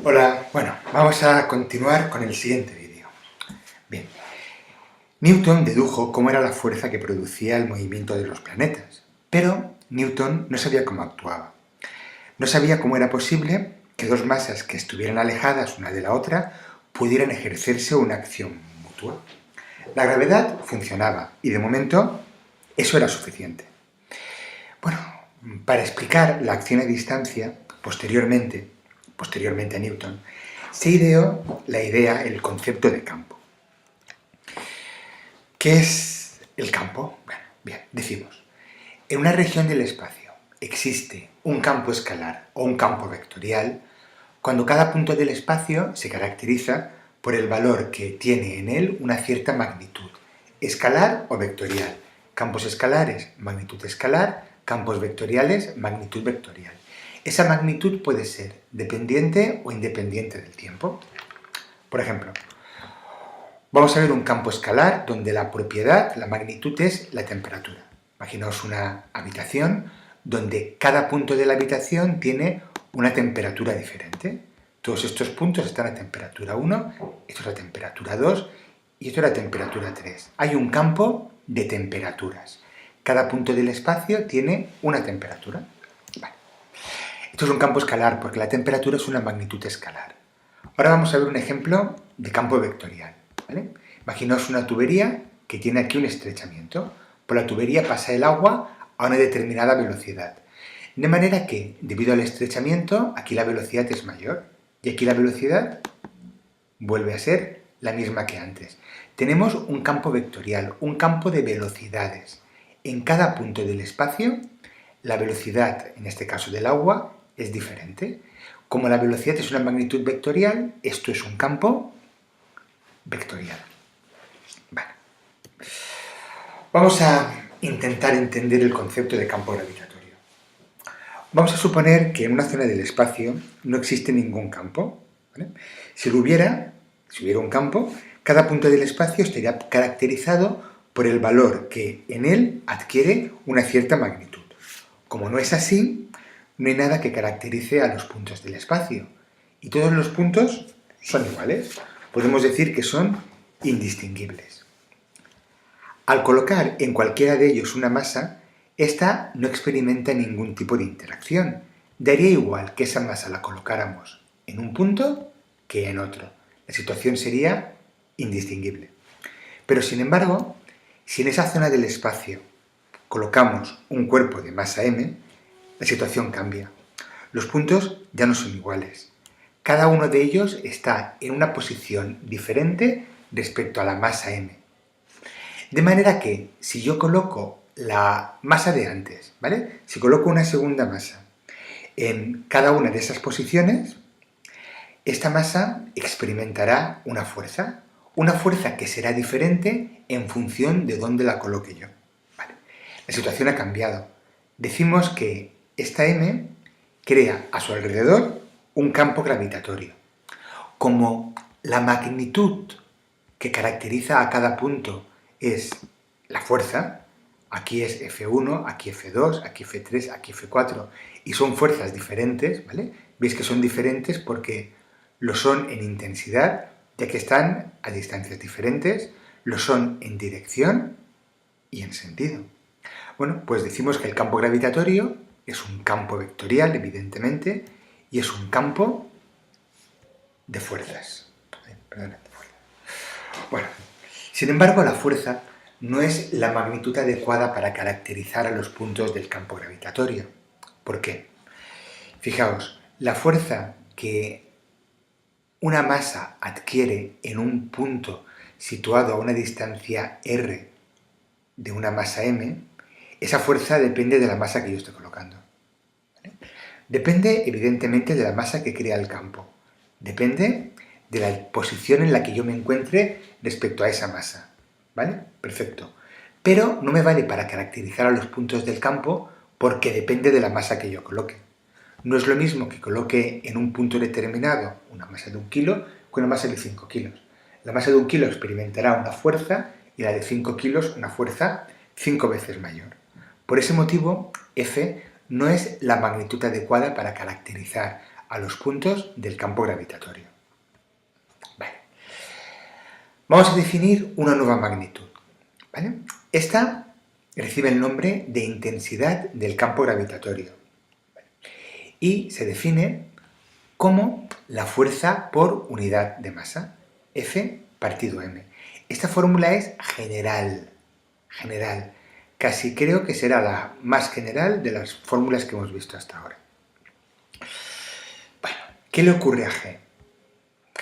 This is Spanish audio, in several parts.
Hola, bueno, vamos a continuar con el siguiente vídeo. Bien, Newton dedujo cómo era la fuerza que producía el movimiento de los planetas, pero Newton no sabía cómo actuaba. No sabía cómo era posible que dos masas que estuvieran alejadas una de la otra pudieran ejercerse una acción mutua. La gravedad funcionaba y de momento eso era suficiente. Bueno, para explicar la acción a distancia, posteriormente a Newton, se ideó el concepto de campo. ¿Qué es el campo? Bueno, bien, decimos, en una región del espacio existe un campo escalar o un campo vectorial cuando cada punto del espacio se caracteriza por el valor que tiene en él una cierta magnitud, escalar o vectorial. Campos escalares, magnitud escalar; campos vectoriales, magnitud vectorial. Esa magnitud puede ser dependiente o independiente del tiempo. Por ejemplo, vamos a ver un campo escalar donde la propiedad, la magnitud, es la temperatura. Imaginaos una habitación donde cada punto de la habitación tiene una temperatura diferente. Todos estos puntos están a temperatura 1, esto es a temperatura 2 y esto es a temperatura 3. Hay un campo de temperaturas. Cada punto del espacio tiene una temperatura. Vale. Esto es un campo escalar porque la temperatura es una magnitud escalar. Ahora vamos a ver un ejemplo de campo vectorial. ¿Vale? Imaginaos una tubería que tiene aquí un estrechamiento. Por la tubería pasa el agua a una determinada velocidad. De manera que, debido al estrechamiento, aquí la velocidad es mayor y aquí la velocidad vuelve a ser la misma que antes. Tenemos un campo vectorial, un campo de velocidades. En cada punto del espacio, la velocidad, en este caso del agua, es diferente. Como la velocidad es una magnitud vectorial, esto es un campo vectorial. Vale. Vamos a intentar entender el concepto de campo gravitatorio. Vamos a suponer que en una zona del espacio no existe ningún campo. ¿Vale? Si hubiera un campo, cada punto del espacio estaría caracterizado por el valor que en él adquiere una cierta magnitud. Como no es así, no hay nada que caracterice a los puntos del espacio. Y todos los puntos son iguales. Podemos decir que son indistinguibles. Al colocar en cualquiera de ellos una masa, ésta no experimenta ningún tipo de interacción. Daría igual que esa masa la colocáramos en un punto que en otro. La situación sería indistinguible. Pero sin embargo, si en esa zona del espacio colocamos un cuerpo de masa m, la situación cambia. Los puntos ya no son iguales. Cada uno de ellos está en una posición diferente respecto a la masa m. De manera que, si yo coloco la masa de antes, ¿vale? Si coloco una segunda masa en cada una de esas posiciones, esta masa experimentará una fuerza que será diferente en función de dónde la coloque yo. Vale. La situación ha cambiado. Decimos que esta m crea a su alrededor un campo gravitatorio. Como la magnitud que caracteriza a cada punto es la fuerza, aquí es F1, aquí F2, aquí F3, aquí F4, y son fuerzas diferentes, ¿vale? Veis que son diferentes porque lo son en intensidad, ya que están a distancias diferentes, lo son en dirección y en sentido. Bueno, pues decimos que el campo gravitatorio es un campo vectorial, evidentemente, y es un campo de fuerzas. Bueno, sin embargo, la fuerza no es la magnitud adecuada para caracterizar a los puntos del campo gravitatorio. ¿Por qué? Fijaos, la fuerza que una masa adquiere en un punto situado a una distancia r de una masa m, esa fuerza depende de la masa que yo estoy colocando. ¿Vale? Depende, evidentemente, de la masa que crea el campo. Depende de la posición en la que yo me encuentre respecto a esa masa. ¿Vale? Perfecto. Pero no me vale para caracterizar a los puntos del campo porque depende de la masa que yo coloque. No es lo mismo que coloque en un punto determinado una masa de 1 kilo que una masa de 5 kilos. La masa de 1 kilo experimentará una fuerza y la de 5 kilos una fuerza 5 veces mayor. Por ese motivo, F no es la magnitud adecuada para caracterizar a los puntos del campo gravitatorio. Vale. Vamos a definir una nueva magnitud. ¿Vale? Esta recibe el nombre de intensidad del campo gravitatorio y se define como la fuerza por unidad de masa, F partido M. Esta fórmula es general, casi creo que será la más general de las fórmulas que hemos visto hasta ahora. Bueno, ¿qué le ocurre a G?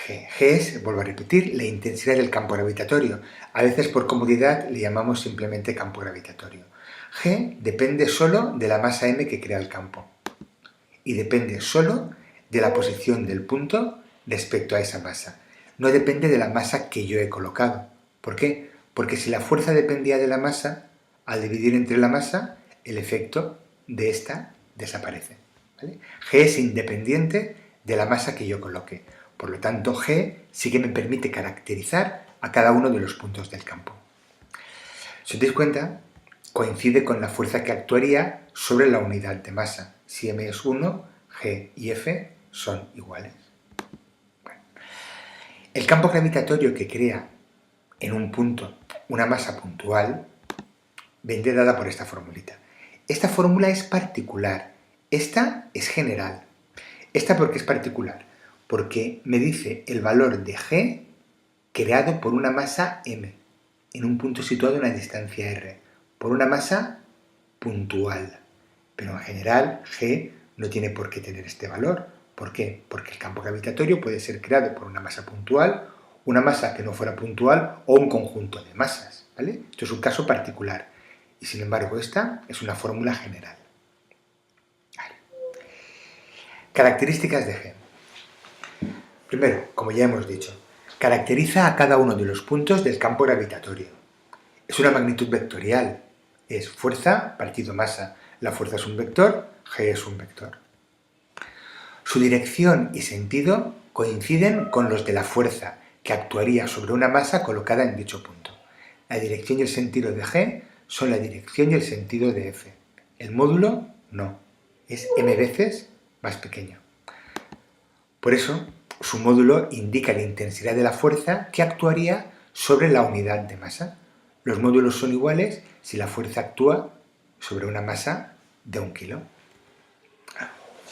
G es, vuelvo a repetir, la intensidad del campo gravitatorio. A veces por comodidad le llamamos simplemente campo gravitatorio. G depende solo de la masa M que crea el campo y depende solo de la posición del punto respecto a esa masa. No depende de la masa que yo he colocado. ¿Por qué? Porque si la fuerza dependía de la masa, al dividir entre la masa, el efecto de esta desaparece. ¿Vale? G es independiente de la masa que yo coloque. Por lo tanto, G sí que me permite caracterizar a cada uno de los puntos del campo. Si os dais cuenta, coincide con la fuerza que actuaría sobre la unidad de masa. Si M es 1, G y F son iguales. Bueno, el campo gravitatorio que crea en un punto una masa puntual vendrá dada por esta formulita. Esta fórmula es particular, esta es general. ¿Esta por qué es particular? Porque me dice el valor de G creado por una masa M, en un punto situado a una distancia R, por una masa puntual. Pero en general G no tiene por qué tener este valor. ¿Por qué? Porque el campo gravitatorio puede ser creado por una masa puntual, una masa que no fuera puntual o un conjunto de masas, ¿vale? Esto es un caso particular. Y sin embargo esta es una fórmula general. Vale. Características de G. Primero, como ya hemos dicho, caracteriza a cada uno de los puntos del campo gravitatorio. Es una magnitud vectorial. Es fuerza partido masa. La fuerza es un vector, G es un vector. Su dirección y sentido coinciden con los de la fuerza que actuaría sobre una masa colocada en dicho punto. La dirección y el sentido de G son la dirección y el sentido de F. El módulo no, es m veces más pequeño. Por eso, su módulo indica la intensidad de la fuerza que actuaría sobre la unidad de masa. Los módulos son iguales si la fuerza actúa sobre una masa de 1 kilo.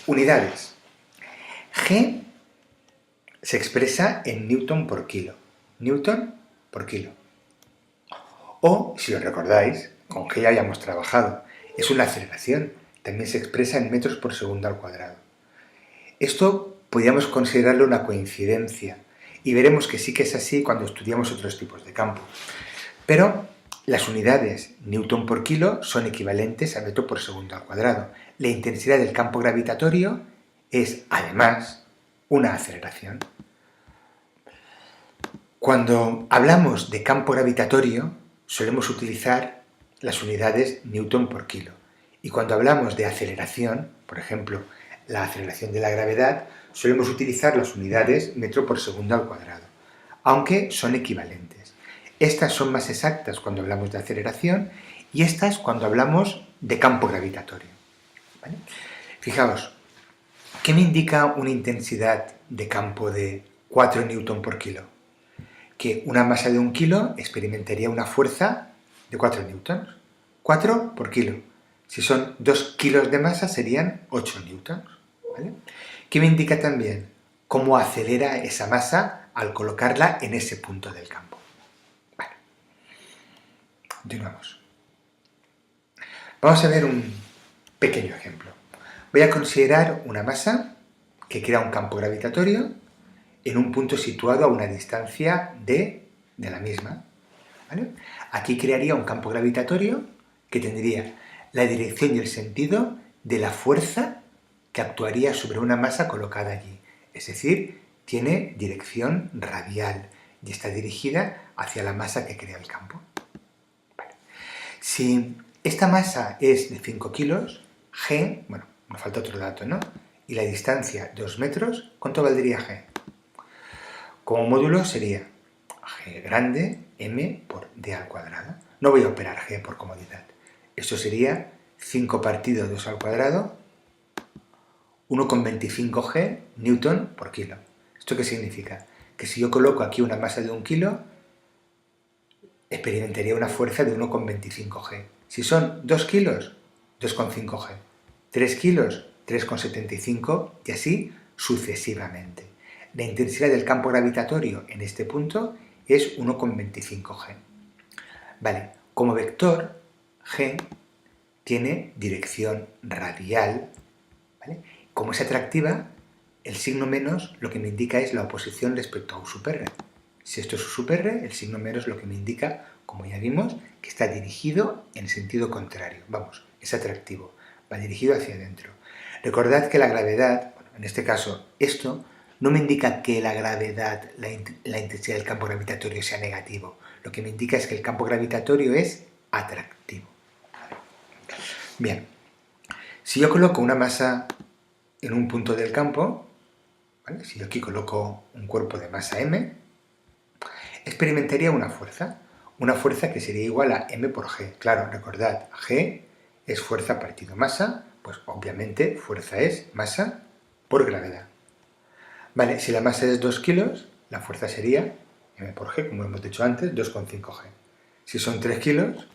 Unidades. G se expresa en newton por kilo. Newton por kilo. O, si os recordáis, con G ya hayamos trabajado, es una aceleración. También se expresa en metros por segundo al cuadrado. Esto podríamos considerarlo una coincidencia y veremos que sí que es así cuando estudiamos otros tipos de campo. Pero las unidades newton por kilo son equivalentes a metro por segundo al cuadrado. La intensidad del campo gravitatorio es, además, una aceleración. Cuando hablamos de campo gravitatorio, solemos utilizar las unidades newton por kilo. Y cuando hablamos de aceleración, por ejemplo, la aceleración de la gravedad, solemos utilizar las unidades metro por segundo al cuadrado, aunque son equivalentes. Estas son más exactas cuando hablamos de aceleración y estas cuando hablamos de campo gravitatorio. ¿Vale? Fijaos, ¿qué me indica una intensidad de campo de 4 newton por kilo? Que una masa de 1 kilo experimentaría una fuerza de 4 newtons. 4 por kilo. Si son 2 kilos de masa serían 8 newtons. ¿Vale? ¿Qué me indica también? Cómo acelera esa masa al colocarla en ese punto del campo. Vale. Continuamos. Vamos a ver un pequeño ejemplo. Voy a considerar una masa que crea un campo gravitatorio en un punto situado a una distancia de la misma. ¿Vale? Aquí crearía un campo gravitatorio que tendría la dirección y el sentido de la fuerza que actuaría sobre una masa colocada allí. Es decir, tiene dirección radial y está dirigida hacia la masa que crea el campo. Vale. Si esta masa es de 5 kilos, G, bueno, nos falta otro dato, ¿no? Y la distancia 2 metros, ¿cuánto valdría G? Como módulo sería G grande, M por D al cuadrado. No voy a operar G por comodidad. Esto sería 5 partido 2 al cuadrado, 1,25 G newton por kilo. ¿Esto qué significa? Que si yo coloco aquí una masa de 1 kilo, experimentaría una fuerza de 1,25 G. Si son 2 kilos, 2,5 G. 3 kilos, 3,75 y así sucesivamente. La intensidad del campo gravitatorio en este punto es 1,25 G. Vale, como vector, G tiene dirección radial, ¿vale? Como es atractiva, el signo menos lo que me indica es la oposición respecto a U sub R. Si esto es U sub R, el signo menos lo que me indica, como ya vimos, que está dirigido en sentido contrario. Vamos, es atractivo, va dirigido hacia adentro. Recordad que la gravedad, bueno, en este caso esto, no me indica que la gravedad, la intensidad del campo gravitatorio sea negativo. Lo que me indica es que el campo gravitatorio es atractivo. Bien, si yo coloco una masa en un punto del campo, ¿vale? Si yo aquí coloco un cuerpo de masa m, experimentaría una fuerza que sería igual a m por g. Claro, recordad, g es fuerza partido masa, pues obviamente fuerza es masa por gravedad. Vale, si la masa es 2 kilos, la fuerza sería m por g, como hemos dicho antes, 2,5 g. Si son 3 kilos,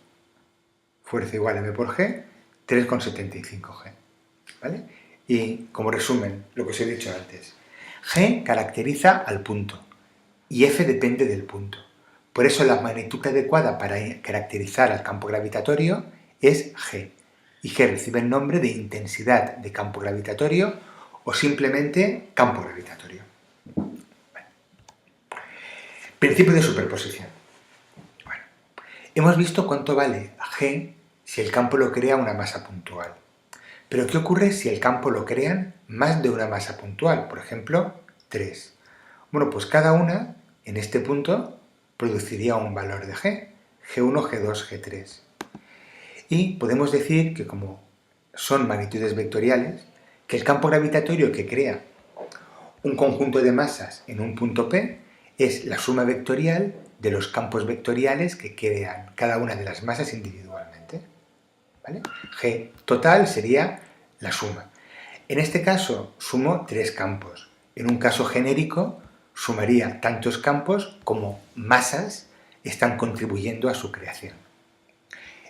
fuerza igual a m por g, 3,75 g. ¿Vale? Y como resumen, lo que os he dicho antes, G caracteriza al punto y F depende del punto. Por eso la magnitud adecuada para caracterizar al campo gravitatorio es G. Y G recibe el nombre de intensidad de campo gravitatorio o simplemente campo gravitatorio. Bueno. Principio de superposición. Bueno. Hemos visto cuánto vale G si el campo lo crea una masa puntual. Pero ¿qué ocurre si el campo lo crean más de una masa puntual? Por ejemplo, 3. Bueno, pues cada una, en este punto, produciría un valor de G. G1, G2, G3. Y podemos decir que como son magnitudes vectoriales, que el campo gravitatorio que crea un conjunto de masas en un punto P es la suma vectorial de los campos vectoriales que crean cada una de las masas individualmente. ¿Vale? G total sería la suma. En este caso sumo 3 campos. En un caso genérico sumaría tantos campos como masas están contribuyendo a su creación.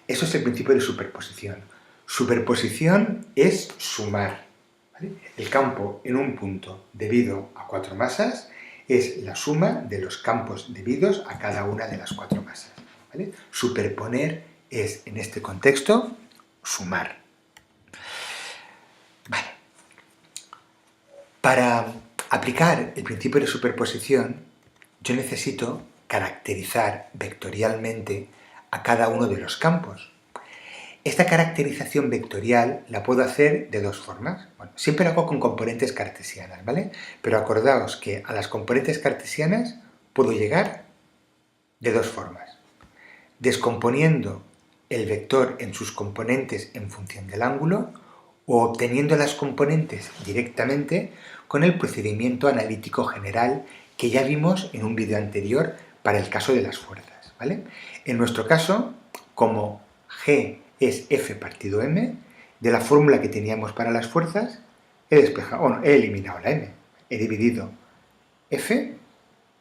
Eso es el principio de superposición. Superposición es sumar. ¿Vale? El campo en un punto debido a 4 masas es la suma de los campos debidos a cada una de las 4 masas. ¿Vale? Superponer es, en este contexto, sumar. Vale. Para aplicar el principio de superposición, yo necesito caracterizar vectorialmente a cada uno de los campos. Esta caracterización vectorial la puedo hacer de dos formas. Bueno, siempre lo hago con componentes cartesianas, ¿vale? Pero acordaos que a las componentes cartesianas puedo llegar de dos formas. Descomponiendo el vector en sus componentes en función del ángulo o obteniendo las componentes directamente con el procedimiento analítico general que ya vimos en un vídeo anterior para el caso de las fuerzas, ¿vale? En nuestro caso, como G es F partido M, de la fórmula que teníamos para las fuerzas, he eliminado la M. He dividido F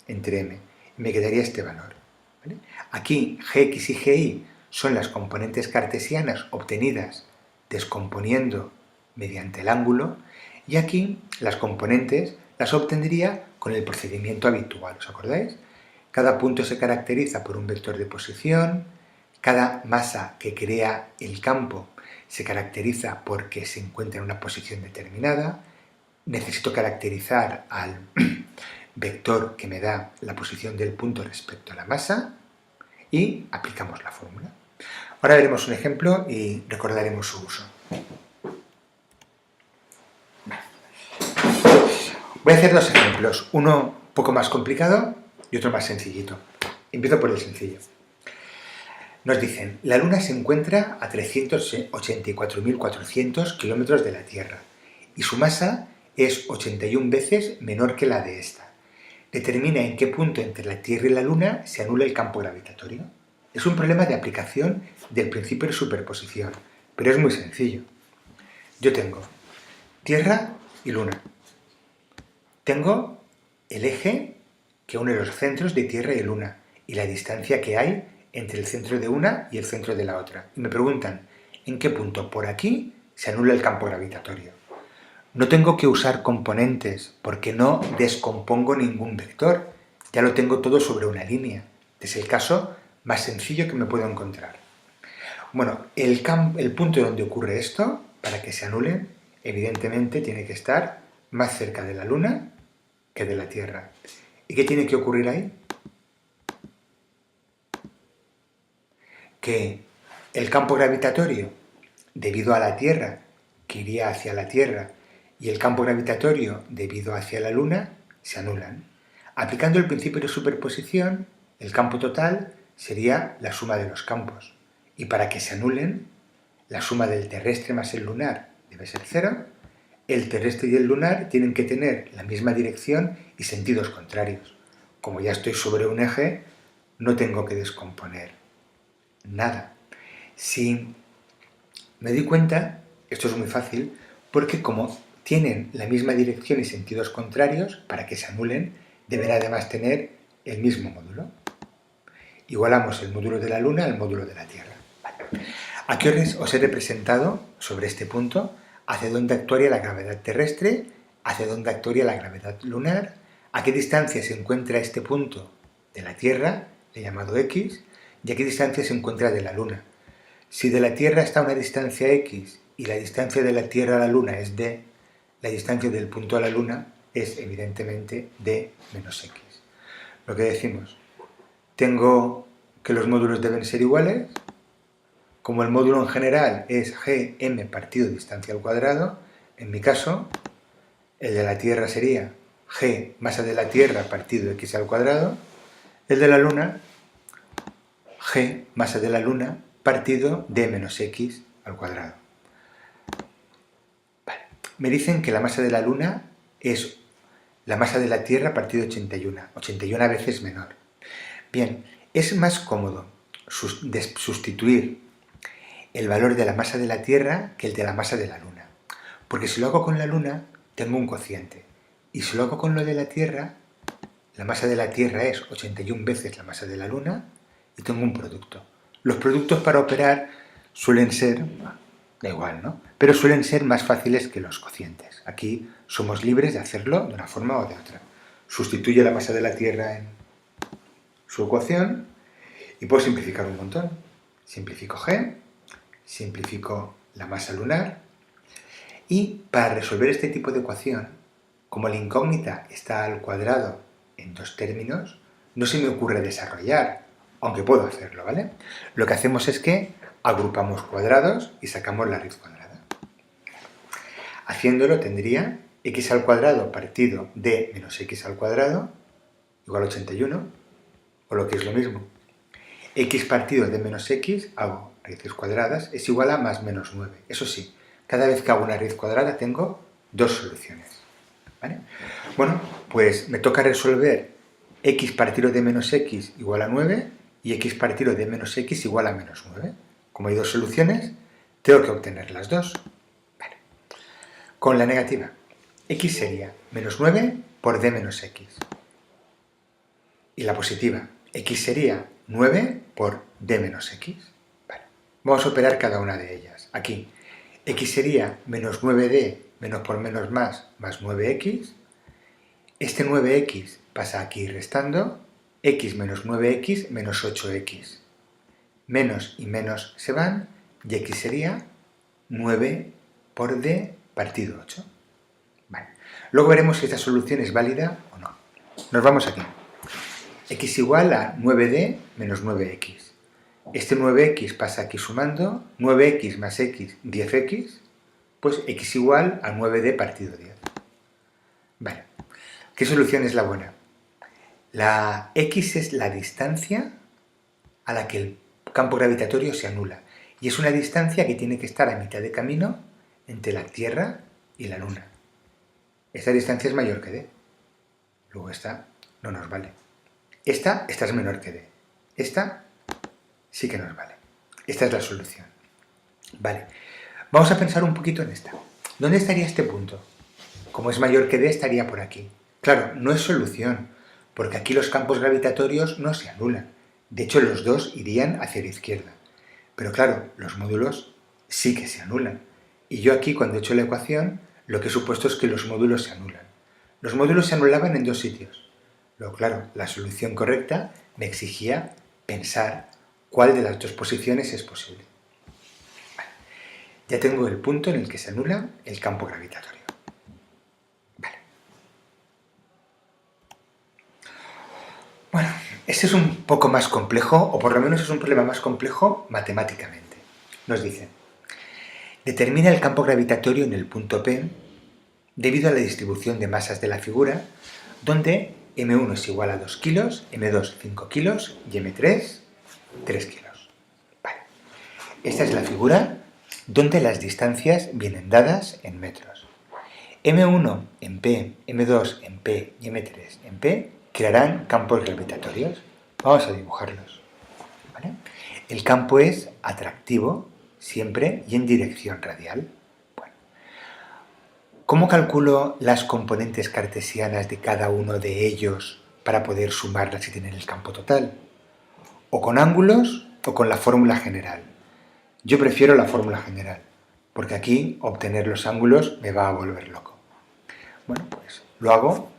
entre M. Y me quedaría este valor. ¿Vale? Aquí Gx y Gi son las componentes cartesianas obtenidas descomponiendo mediante el ángulo, y aquí las componentes las obtendría con el procedimiento habitual. ¿Os acordáis? Cada punto se caracteriza por un vector de posición, cada masa que crea el campo se caracteriza porque se encuentra en una posición determinada, necesito caracterizar al vector que me da la posición del punto respecto a la masa y aplicamos la fórmula. Ahora veremos un ejemplo y recordaremos su uso. Voy a hacer dos ejemplos, uno un poco más complicado y otro más sencillito. Empiezo por el sencillo. Nos dicen, la Luna se encuentra a 384.400 kilómetros de la Tierra y su masa es 81 veces menor que la de esta. Determina en qué punto entre la Tierra y la Luna se anula el campo gravitatorio. Es un problema de aplicación del principio de superposición, pero es muy sencillo. Yo tengo Tierra y Luna. Tengo el eje que une los centros de Tierra y Luna y la distancia que hay entre el centro de una y el centro de la otra. Y me preguntan, ¿en qué punto? Por aquí se anula el campo gravitatorio. No tengo que usar componentes porque no descompongo ningún vector. Ya lo tengo todo sobre una línea. Es el caso más sencillo que me puedo encontrar. Bueno, el punto donde ocurre esto, para que se anule, evidentemente tiene que estar más cerca de la Luna que de la Tierra. ¿Y qué tiene que ocurrir ahí? Que el campo gravitatorio, debido a la Tierra, que iría hacia la Tierra, y el campo gravitatorio, debido hacia la Luna, se anulan. Aplicando el principio de superposición, el campo total sería la suma de los campos. Y para que se anulen, la suma del terrestre más el lunar debe ser 0. El terrestre y el lunar tienen que tener la misma dirección y sentidos contrarios. Como ya estoy sobre un eje, no tengo que descomponer nada. Si me doy cuenta, esto es muy fácil, porque como tienen la misma dirección y sentidos contrarios, para que se anulen, deben además tener el mismo módulo. Igualamos el módulo de la Luna al módulo de la Tierra. Vale. Aquí os he representado, sobre este punto, hacia dónde actuaría la gravedad terrestre, hacia dónde actuaría la gravedad lunar, a qué distancia se encuentra este punto de la Tierra, le he llamado X, y a qué distancia se encuentra de la Luna. Si de la Tierra está a una distancia X y la distancia de la Tierra a la Luna es D, la distancia del punto a la Luna es evidentemente D menos X. Lo que decimos, tengo que los módulos deben ser iguales. Como el módulo en general es gm partido distancia al cuadrado, en mi caso, el de la Tierra sería g masa de la Tierra partido x al cuadrado, el de la Luna, g masa de la Luna partido d menos x al cuadrado. Vale. Me dicen que la masa de la Luna es la masa de la Tierra partido 81 veces menor. Bien, es más cómodo sustituir el valor de la masa de la Tierra que el de la masa de la Luna. Porque si lo hago con la Luna, tengo un cociente. Y si lo hago con lo de la Tierra, la masa de la Tierra es 81 veces la masa de la Luna y tengo un producto. Los productos para operar suelen ser, da igual, ¿no? Pero suelen ser más fáciles que los cocientes. Aquí somos libres de hacerlo de una forma o de otra. Sustituye la masa de la Tierra en su ecuación y puedo simplificar un montón. Simplifico G, simplifico la masa lunar y para resolver este tipo de ecuación, como la incógnita está al cuadrado en dos términos, no se me ocurre desarrollar, aunque puedo hacerlo, ¿vale? Lo que hacemos es que agrupamos cuadrados y sacamos la raíz cuadrada. Haciéndolo tendría x al cuadrado partido d menos x al cuadrado igual a 81, o lo que es lo mismo, x partido d menos x, hago raíces cuadradas, es igual a más menos 9. Eso sí, cada vez que hago una raíz cuadrada tengo dos soluciones. ¿Vale? Bueno, pues me toca resolver x partido de menos x igual a 9 y x partido de menos x igual a menos 9. Como hay dos soluciones, tengo que obtener las dos. Vale. Con la negativa, x sería menos 9 por d menos x. Y la positiva, x sería 9 por d menos x. Vale. Vamos a operar cada una de ellas. Aquí, x sería menos 9d menos por menos más 9x. Este 9x pasa aquí restando, x menos 9x menos 8x. Menos y menos se van, y x sería 9 por d partido 8. Vale. Luego veremos si esta solución es válida o no. Nos vamos aquí. X igual a 9d menos 9x. Este 9x pasa aquí sumando, 9x más x, 10x, pues x igual a 9d partido 10. Vale. ¿Qué solución es la buena? La x es la distancia a la que el campo gravitatorio se anula. Y es una distancia que tiene que estar a mitad de camino entre la Tierra y la Luna. Esta distancia es mayor que d. Luego esta no nos vale. Esta es menor que d. Esta sí que nos vale. Esta es la solución. Vale. Vamos a pensar un poquito en esta. ¿Dónde estaría este punto? como es mayor que D, estaría por aquí. Claro, no es solución, porque aquí los campos gravitatorios no se anulan. De hecho, los dos irían hacia la izquierda. Pero claro, los módulos sí que se anulan. Y yo aquí, cuando he hecho la ecuación, lo que he supuesto es que los módulos se anulan. Los módulos se anulaban en dos sitios. Luego, claro, la solución correcta me exigía pensar cuál de las dos posiciones es posible. Vale. Ya tengo el punto en el que se anula el campo gravitatorio. Vale. Bueno, este es un poco más complejo, o por lo menos es un problema más complejo matemáticamente. Nos dicen, determina el campo gravitatorio en el punto P debido a la distribución de masas de la figura, donde M1 es igual a 2 kilos, M2 5 kilos y M3 3 kilos. Vale. Esta es la figura donde las distancias vienen dadas en metros. M1 en P, M2 en P y M3 en P crearán campos gravitatorios. Vamos a dibujarlos. ¿Vale? El campo es atractivo siempre y en dirección radial. Bueno, ¿cómo calculo las componentes cartesianas de cada uno de ellos para poder sumarlas y tener el campo total? ¿O con ángulos o con la fórmula general? Yo prefiero la fórmula general, porque aquí obtener los ángulos me va a volver loco. Bueno, pues lo hago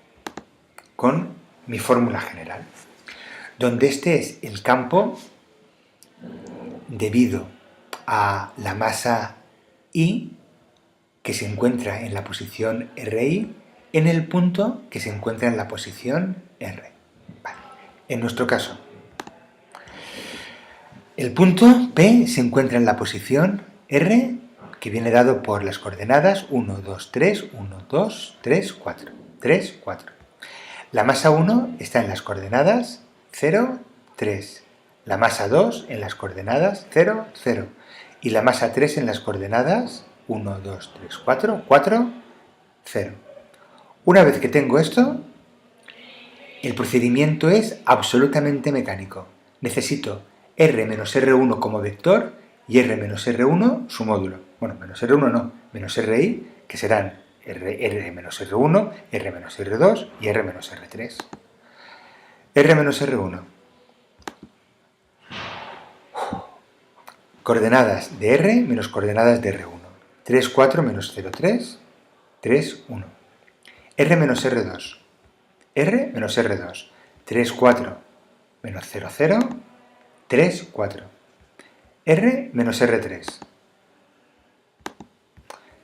con mi fórmula general, donde este es el campo debido a la masa I que se encuentra en la posición RI en el punto que se encuentra en la posición R. Vale. En nuestro caso, el punto P se encuentra en la posición R, que viene dado por las coordenadas 1, 2, 3, 1, 2, 3, 4. 3, 4. La masa 1 está en las coordenadas 0, 3. La masa 2 en las coordenadas 0, 0. Y la masa 3 en las coordenadas 1, 2, 3, 4, 4, 0. Una vez que tengo esto, el procedimiento es absolutamente mecánico. Necesito R menos R1 como vector y R menos R1 su módulo. Bueno, menos R1 no, menos RI, que serán R menos R1, R menos R2 y R menos R3. R menos R1. Coordenadas de R menos coordenadas de R1. 3, 4 menos 0, 3, 3, 1. R menos R2. R menos R2. 3, 4 menos 0, 0, 3, 4. R menos R3.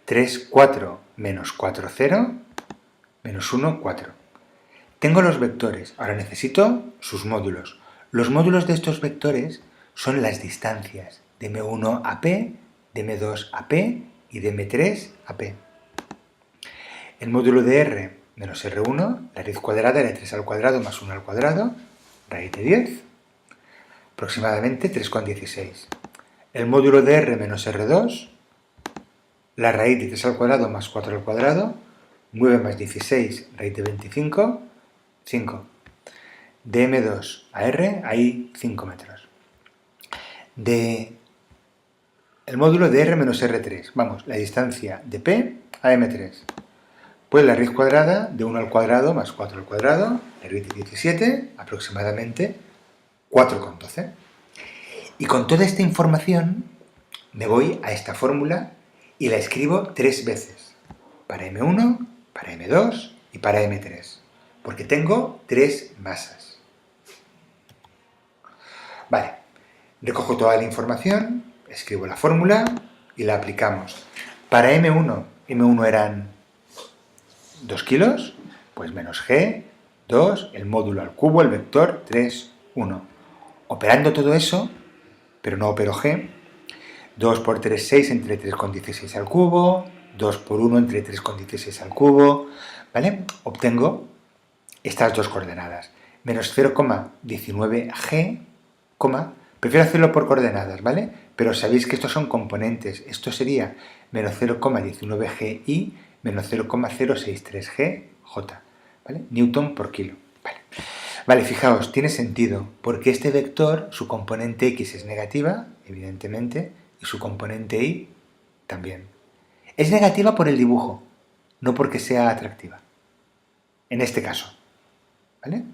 3, 4 menos 4, 0, menos 1, 4. Tengo los vectores, ahora necesito sus módulos. Los módulos de estos vectores son las distancias de M1 a P, de M2 a P y de M3 a P. El módulo de R menos R1, la raíz cuadrada de 3 al cuadrado más 1 al cuadrado, raíz de 10, aproximadamente 3,16. El módulo de R menos R2, la raíz de 3 al cuadrado más 4 al cuadrado, 9 más 16, raíz de 25, 5. De M2 a R hay 5 metros. El módulo de R menos R3, vamos, la distancia de P a M3. Pues la raíz cuadrada de 1 al cuadrado más 4 al cuadrado, la raíz de 17, aproximadamente 4,12. Y con toda esta información me voy a esta fórmula y la escribo 3 veces. Para M1, para M2 y para M3. Porque tengo 3 masas. Vale, recojo toda la información, escribo la fórmula y la aplicamos. Para M1 eran 2 kilos, pues menos G, 2, el módulo al cubo, el vector 3, 1. Operando todo eso, pero no opero G, 2 por 3, 6 entre 3,16 al cubo, 2 por 1 entre 3,16 al cubo, ¿vale? Obtengo estas dos coordenadas, menos 0,19G, prefiero hacerlo por coordenadas, ¿vale? Pero sabéis que estos son componentes, esto sería menos 0,19GI, menos 0,063G, J, ¿vale? Newton por kilo, ¿vale? Vale, fijaos, tiene sentido, porque este vector, su componente X es negativa, evidentemente, y su componente Y también. Es negativa por el dibujo, no porque sea atractiva. En este caso, ¿vale?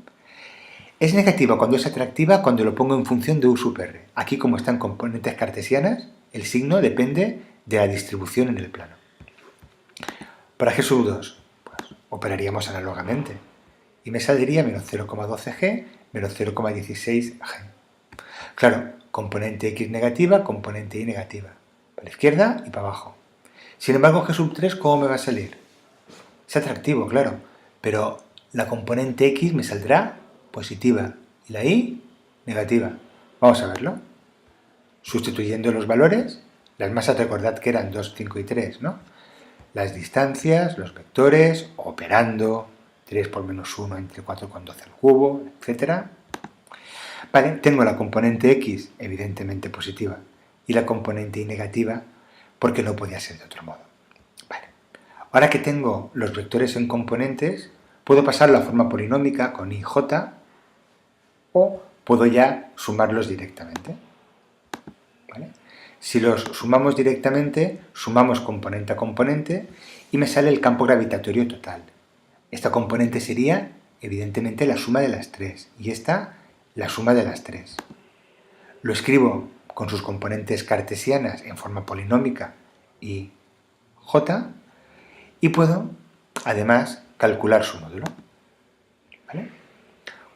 Es negativa cuando es atractiva cuando lo pongo en función de U sub R. Aquí, como están componentes cartesianas, el signo depende de la distribución en el plano. Para G sub 2, pues operaríamos análogamente. Y me saldría menos 0,12G menos 0,16G. Claro, componente X negativa, componente Y negativa. Para la izquierda y para abajo. Sin embargo, G sub 3, ¿cómo me va a salir? Es atractivo, claro, pero la componente X me saldrá positiva y la Y negativa. Vamos a verlo. Sustituyendo los valores, las masas recordad que eran 2, 5 y 3, ¿no? Las distancias, los vectores, operando, 3 por menos 1 entre 4 con 12 al cubo, etc. Vale, tengo la componente X evidentemente positiva y la componente Y negativa porque no podía ser de otro modo. Vale. Ahora que tengo los vectores en componentes, puedo pasar la forma polinómica con IJ o puedo ya sumarlos directamente. ¿Vale? Si los sumamos directamente, sumamos componente a componente y me sale el campo gravitatorio total. Esta componente sería, evidentemente, la suma de las tres y esta, la suma de las tres. Lo escribo con sus componentes cartesianas en forma polinómica y J y puedo, además, calcular su módulo. ¿Vale?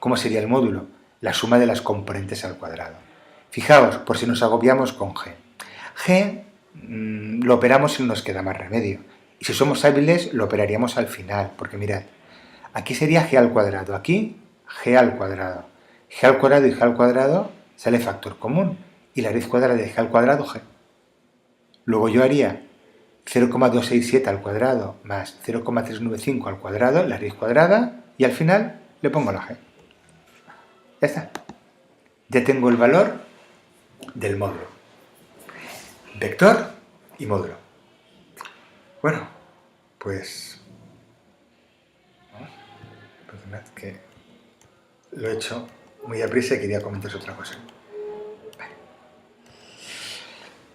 ¿Cómo sería el módulo? La suma de las componentes al cuadrado. Fijaos, por si nos agobiamos con G. G lo operamos si nos queda más remedio. Y si somos hábiles, lo operaríamos al final, porque mirad, aquí sería G al cuadrado, aquí G al cuadrado. G al cuadrado y G al cuadrado sale factor común, y la raíz cuadrada de G al cuadrado, G. Luego yo haría 0,267 al cuadrado más 0,395 al cuadrado, la raíz cuadrada, y al final le pongo la G. Ya está. Ya tengo el valor del módulo. Vector y módulo. Bueno, pues... Perdonad que lo he hecho muy a prisa y quería comentaros otra cosa. Vale.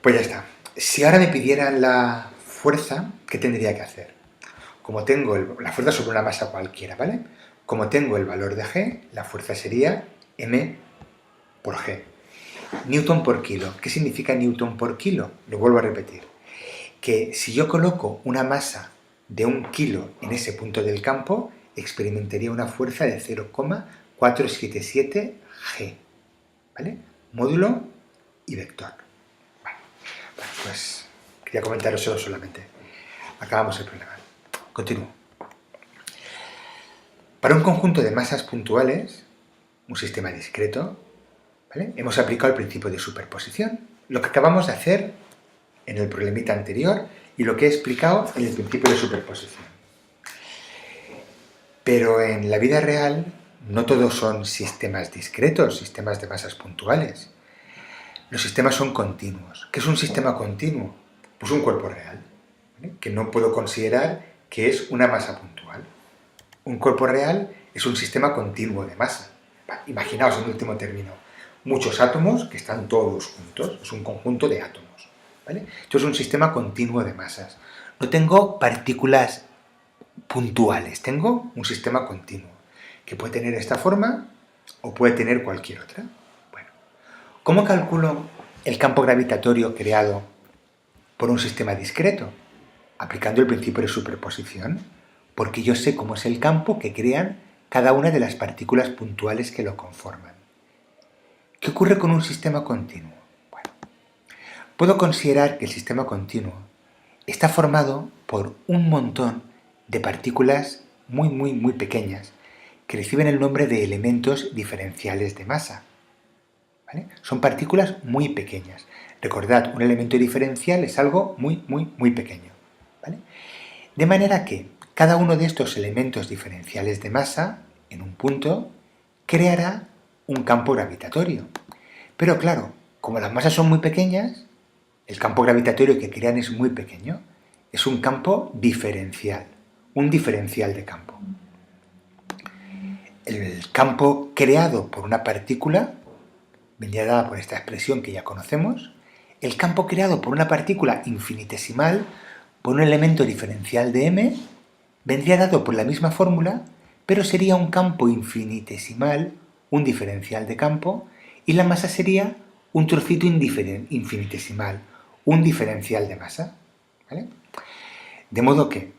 Pues ya está. Si ahora me pidieran la fuerza, ¿qué tendría que hacer? Como tengo la fuerza sobre una masa cualquiera, ¿vale? Como tengo el valor de G, la fuerza sería M por G. Newton por kilo. ¿Qué significa Newton por kilo? Lo vuelvo a repetir. Que si yo coloco una masa de 1 kilo en ese punto del campo, experimentaría una fuerza de 0,477 G. ¿Vale? Módulo y vector. Bueno, pues quería comentaros eso solamente. Acabamos el problema. Continúo. Para un conjunto de masas puntuales, un sistema discreto, ¿vale? Hemos aplicado el principio de superposición, lo que acabamos de hacer en el problemita anterior y lo que he explicado en el principio de superposición. Pero en la vida real no todos son sistemas discretos, sistemas de masas puntuales. Los sistemas son continuos. ¿Qué es un sistema continuo? Pues un cuerpo real, ¿vale? Que no puedo considerar que es una masa puntual. Un cuerpo real es un sistema continuo de masa. Imaginaos en último término, muchos átomos que están todos juntos, es un conjunto de átomos, ¿vale? Esto es un sistema continuo de masas. No tengo partículas puntuales, tengo un sistema continuo, que puede tener esta forma o puede tener cualquier otra. Bueno, ¿cómo calculo el campo gravitatorio creado por un sistema discreto? Aplicando el principio de superposición, porque yo sé cómo es el campo que crean cada una de las partículas puntuales que lo conforman. ¿Qué ocurre con un sistema continuo? Bueno, puedo considerar que el sistema continuo está formado por un montón de partículas muy pequeñas que reciben el nombre de elementos diferenciales de masa. ¿Vale? Son partículas muy pequeñas. Recordad, un elemento diferencial es algo muy pequeño. ¿Vale? De manera que cada uno de estos elementos diferenciales de masa, en un punto, creará un campo gravitatorio. Pero claro, como las masas son muy pequeñas, el campo gravitatorio que crean es muy pequeño. Es un campo diferencial, un diferencial de campo. El campo creado por una partícula, vendría dada por esta expresión que ya conocemos, el campo creado por una partícula infinitesimal, por un elemento diferencial de m, vendría dado por la misma fórmula, pero sería un campo infinitesimal, un diferencial de campo, y la masa sería un trocito infinitesimal, un diferencial de masa. ¿Vale? De modo que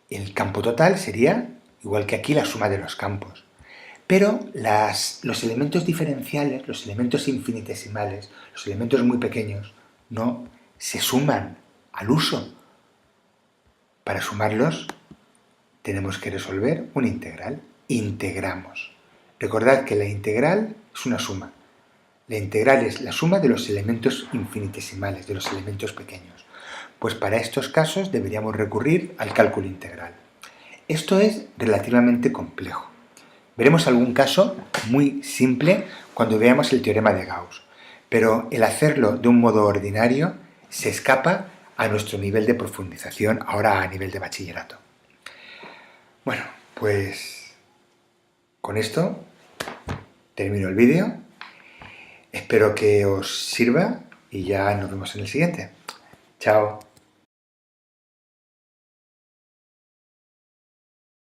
el campo total sería, igual que aquí, la suma de los campos. Pero los elementos diferenciales, los elementos infinitesimales, los elementos muy pequeños, no se suman al uso. Para sumarlos tenemos que resolver una integral. Integramos. Recordad que la integral es una suma. La integral es la suma de los elementos infinitesimales, de los elementos pequeños. Pues para estos casos deberíamos recurrir al cálculo integral. Esto es relativamente complejo. Veremos algún caso muy simple cuando veamos el teorema de Gauss, pero el hacerlo de un modo ordinario se escapa a nuestro nivel de profundización, ahora a nivel de bachillerato. Bueno, pues con esto termino el vídeo. Espero que os sirva y ya nos vemos en el siguiente. Chao.